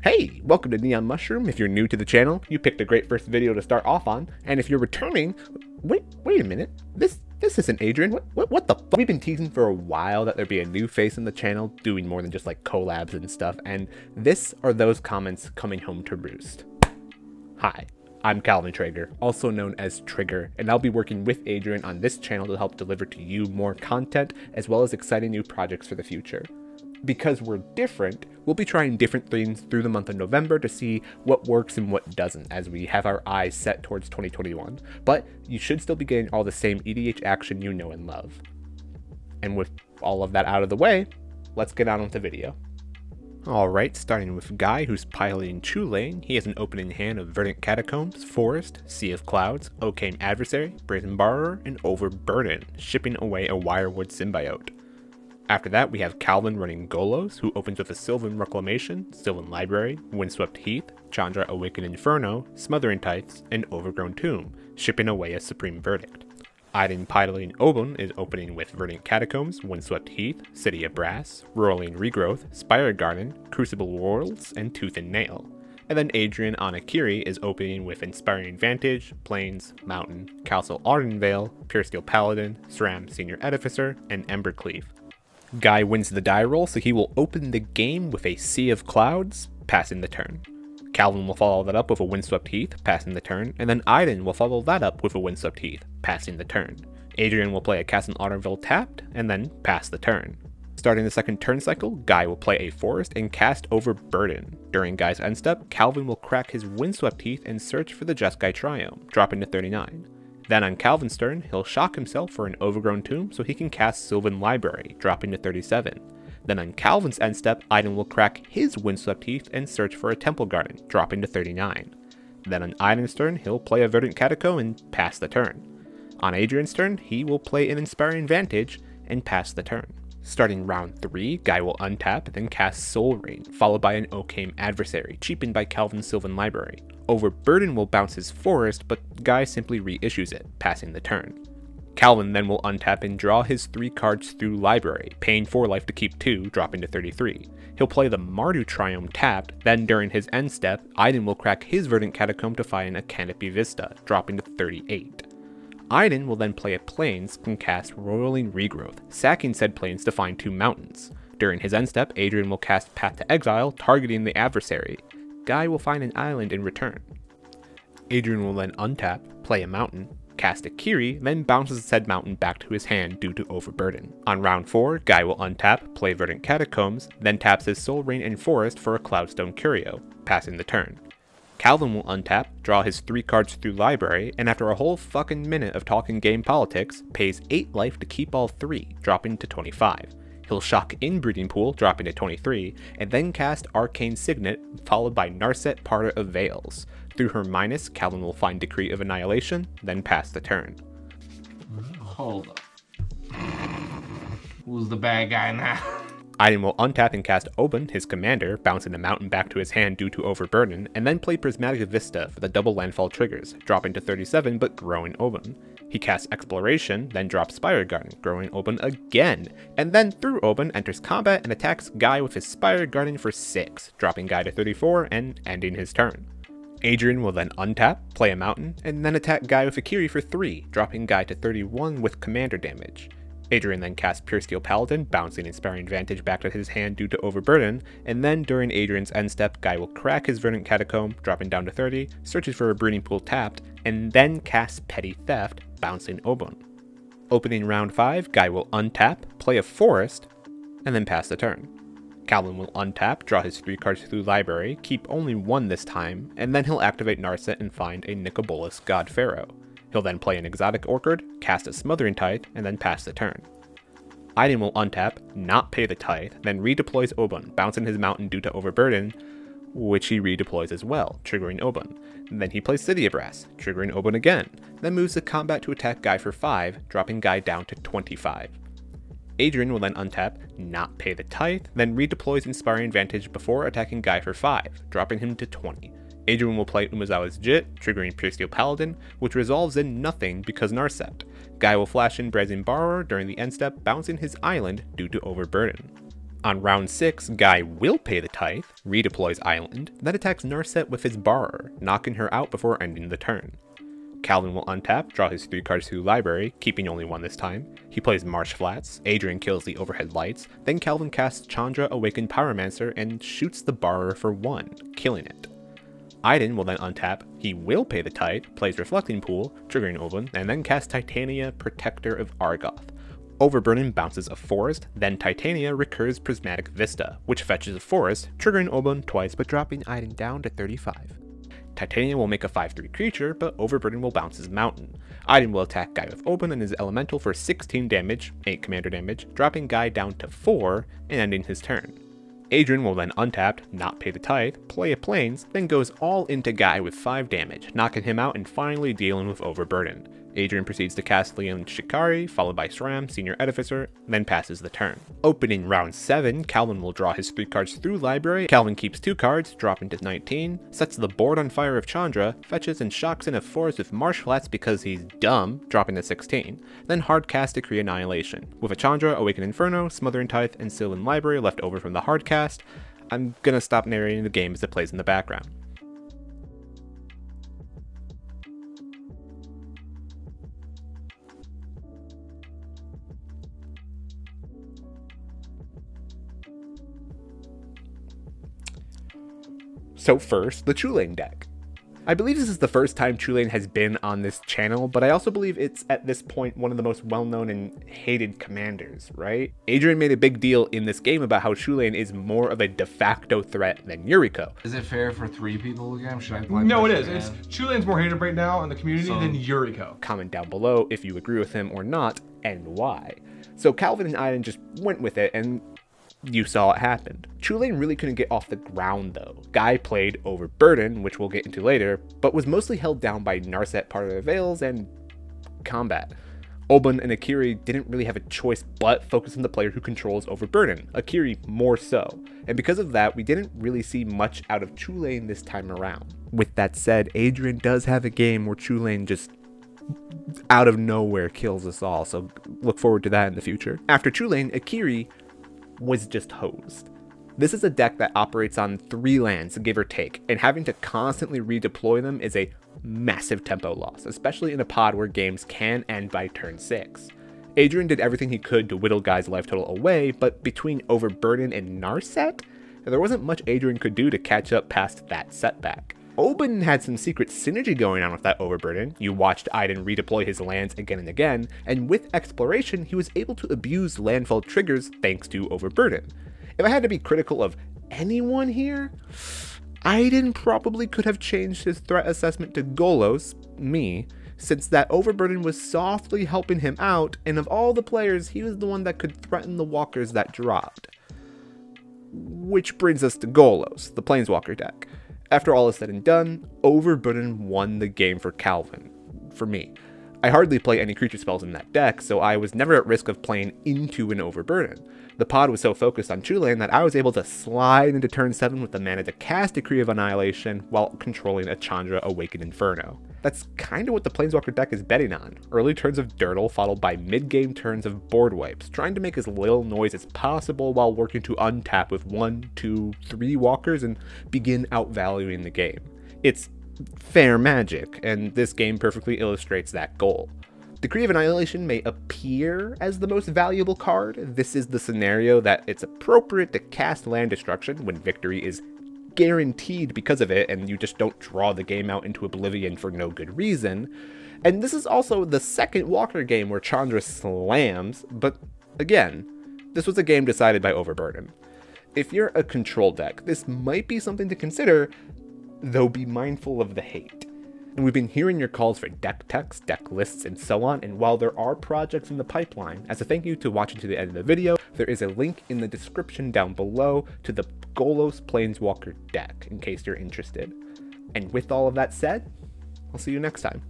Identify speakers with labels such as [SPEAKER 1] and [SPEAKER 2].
[SPEAKER 1] Hey, welcome to Neon Mushroom. If you're new to the channel, you picked a great first video to start off on, and if you're returning, wait a minute, this isn't Adrian. What the fuck? We've been teasing for a while that there'd be a new face in the channel doing more than just like collabs and stuff, and this are those comments coming home to roost. Hi, I'm ttrgr, also known as Trigger, and I'll be working with Adrian on this channel to help deliver to you more content as well as exciting new projects for the future. Because we're different, we'll be trying different things through the month of November to see what works and what doesn't as we have our eyes set towards 2021, but you should still be getting all the same EDH action you know and love. And with all of that out of the way, let's get on with the video. Alright, starting with Guy, who's piloting Chulane. He has an opening hand of Verdant Catacombs, Forest, Sea of Clouds, Okame Adversary, Brazen Borrower, and Overburden, shipping away a Wirewood Symbiote. After that, we have Calvin running Golos, who opens with a Sylvan Reclamation, Sylvan Library, Windswept Heath, Chandra Awakened Inferno, Smothering Tides, and Overgrown Tomb, shipping away a Supreme Verdict. Ajdin piloting Obuun is opening with Verdant Catacombs, Windswept Heath, City of Brass, Rolling Regrowth, Spire Garden, Crucible Worlds, and Tooth and Nail. And then Adrian on Akiri is opening with Inspiring Vantage, Plains, Mountain, Castle Ardenvale, Puresteel Paladin, SRAM Senior Edificer, and Embercleave. Guy wins the die roll, so he will open the game with a Sea of Clouds, passing the turn. Calvin will follow that up with a Windswept Heath, passing the turn, and then Ajdin will follow that up with a Windswept Heath, passing the turn. Adrian will play a Castle Ardenvale tapped, and then pass the turn. Starting the second turn cycle, Guy will play a Forest and cast Overburden. During Guy's end step, Calvin will crack his Windswept Heath and search for the Jeskai Triome, dropping to 39. Then on Calvin's turn, he'll shock himself for an Overgrown Tomb so he can cast Sylvan Library, dropping to 37. Then on Calvin's end step, Ajdin will crack his Windswept Heath and search for a Temple Garden, dropping to 39. Then on Ajdin's turn, he'll play a Verdant Catacomb and pass the turn. On Adrian's turn, he will play an Inspiring Vantage and pass the turn. Starting round 3, Guy will untap, then cast Soul Rain, followed by an Okame Adversary, cheapened by Calvin's Sylvan Library. Overburden will bounce his Forest, but Guy simply reissues it, passing the turn. Calvin then will untap and draw his 3 cards through Library, paying 4 life to keep 2, dropping to 33. He'll play the Mardu Triome tapped, then during his end step, Ajdin will crack his Verdant Catacomb to find a Canopy Vista, dropping to 38. Ajdin will then play a Plains and cast Rolling Regrowth, sacking said Plains to find 2 mountains. During his end step, Adrian will cast Path to Exile, targeting the adversary. Guy will find an island in return. Adrian will then untap, play a mountain, cast Akiri, then bounces said mountain back to his hand due to Overburden. On round 4, Guy will untap, play Verdant Catacombs, then taps his Soul Rain and Forest for a Cloudstone Curio, passing the turn. Calvin will untap, draw his 3 cards through Library, and after a whole fucking minute of talking game politics, pays 8 life to keep all 3, dropping to 25. He'll shock Inbreeding Pool, dropping to 23, and then cast Arcane Signet, followed by Narset Parter of Veils. Through her minus, Calvin will find Decree of Annihilation, then pass the turn.
[SPEAKER 2] Hold up. Who's the bad guy now?
[SPEAKER 1] Ajdin will untap and cast Obuun, his commander, bouncing the mountain back to his hand due to Overburden, and then play Prismatic Vista for the double landfall triggers, dropping to 37 but growing Obuun. He casts Exploration, then drops Spire Garden, growing Obuun again, and then through Obuun enters combat and attacks Guy with his Spire Garden for 6, dropping Guy to 34 and ending his turn. Adrian will then untap, play a mountain, and then attack Guy with Akiri for 3, dropping Guy to 31 with commander damage. Adrian then casts Puresteel Paladin, bouncing Inspiring Vantage back to his hand due to Overburden, and then during Adrian's end step, Guy will crack his Verdant Catacomb, dropping down to 30, searches for a Breeding Pool tapped, and then casts Petty Theft, bouncing Obuun. Opening round 5, Guy will untap, play a Forest, and then pass the turn. Calvin will untap, draw his 3 cards through Library, keep only 1 this time, and then he'll activate Narset and find a Nicobolus God Pharaoh. He'll then play an Exotic Orchid, cast a Smothering Tithe, and then pass the turn. Ajdin will untap, not pay the Tithe, then redeploys Obuun, bouncing his mountain due to Overburden, which he redeploys as well, triggering Obuun. Then he plays City of Brass, triggering Obuun again, then moves to combat to attack Guy for 5, dropping Guy down to 25. Adrian will then untap, not pay the Tithe, then redeploys Inspiring Vantage before attacking Guy for 5, dropping him to 20. Adrian will play Umezawa's Jit, triggering Puresteel Paladin, which resolves in nothing because Narset. Guy will flash in Brazen Borrower during the end step, bouncing his island due to Overburden. On round 6, Guy will pay the tithe, redeploys Island, then attacks Narset with his Borrower, knocking her out before ending the turn. Calvin will untap, draw his 3 cards to the library, keeping only 1 this time. He plays Marsh Flats, Adrian kills the overhead lights, then Calvin casts Chandra Awakened Pyromancer and shoots the Borrower for 1, killing it. Ajdin will then untap, he will pay the tithe, plays Reflecting Pool, triggering Obuun, and then casts Titania, Protector of Argoth. Overburden bounces a forest, then Titania recurs Prismatic Vista, which fetches a forest, triggering Obuun twice but dropping Ajdin down to 35. Titania will make a 5/3 creature, but Overburden will bounce his mountain. Ajdin will attack Guy with Obuun and his elemental for 16 damage, 8 commander damage, dropping Guy down to 4 and ending his turn. Adrian will then untap, not pay the tithe, play a plains, then goes all into Guy with 5 damage, knocking him out and finally dealing with Overburden. Adrian proceeds to cast Leon Shikari, followed by Sram, Senior Edificer, then passes the turn. Opening round 7, Calvin will draw his 3 cards through library. Calvin keeps 2 cards, dropping to 19, sets the board on fire of Chandra, fetches and shocks in a forest with Marsh Flats because he's dumb, dropping to 16, then hardcast Decree Annihilation. With a Chandra, Awaken Inferno, Smothering Tithe, and Sylvan Library left over from the hardcast, I'm gonna stop narrating the game as it plays in the background. So first, the Chulane deck. I believe this is the first time Chulane has been on this channel, but I also believe it's at this point one of the most well-known and hated commanders, right? Adrian made a big deal in this game about how Chulane is more of a de facto threat than Yuriko.
[SPEAKER 2] Is it fair for 3 people again? Should I play?
[SPEAKER 3] No, it is. It's Chulane's more hated right now in the community than Yuriko.
[SPEAKER 1] Comment down below if you agree with him or not, and why. So Calvin and Ajdin just went with it, and you saw it happen. Chulane really couldn't get off the ground though. Guy played Overburden, which we'll get into later, but was mostly held down by Narset, Part of the Veils, and combat. Obuun and Akiri didn't really have a choice but focus on the player who controls Overburden, Akiri more so. And because of that, we didn't really see much out of Chulane this time around. With that said, Adrian does have a game where Chulane just out of nowhere kills us all, so look forward to that in the future. After Chulane, Akiri was just hosed. This is a deck that operates on 3 lands, give or take, and having to constantly redeploy them is a massive tempo loss, especially in a pod where games can end by turn 6. Adrian did everything he could to whittle Guy's life total away, but between Overburden and Narset, there wasn't much Adrian could do to catch up past that setback. Obuun had some secret synergy going on with that Overburden. You watched Ajdin redeploy his lands again and again, and with Exploration, he was able to abuse landfall triggers thanks to Overburden. If I had to be critical of anyone here, Ajdin probably could have changed his threat assessment to Golos, me, since that Overburden was softly helping him out, and of all the players, he was the one that could threaten the walkers that dropped. Which brings us to Golos, the Planeswalker deck. After all is said and done, Overburden won the game for Calvin, for me. I hardly play any creature spells in that deck, so I was never at risk of playing into an Overburden. The pod was so focused on Chulane that I was able to slide into turn 7 with the mana to cast Decree of Annihilation while controlling a Chandra Awakened Inferno. That's kinda what the Planeswalker deck is betting on. Early turns of Dirtle followed by mid-game turns of board wipes, trying to make as little noise as possible while working to untap with 1, 2, 3 walkers and begin outvaluing the game. It's fair magic, and this game perfectly illustrates that goal. Decree of Annihilation may appear as the most valuable card. This is the scenario that it's appropriate to cast land destruction when victory is guaranteed because of it, and you just don't draw the game out into oblivion for no good reason. And this is also the second Walker game where Chandra slams, but again, this was a game decided by Overburden. If you're a control deck, this might be something to consider, though be mindful of the hate. And we've been hearing your calls for deck techs, deck lists, and so on, and while there are projects in the pipeline, as a thank you to watching to the end of the video, there is a link in the description down below to the Golos Planeswalker deck, in case you're interested. And with all of that said, I'll see you next time.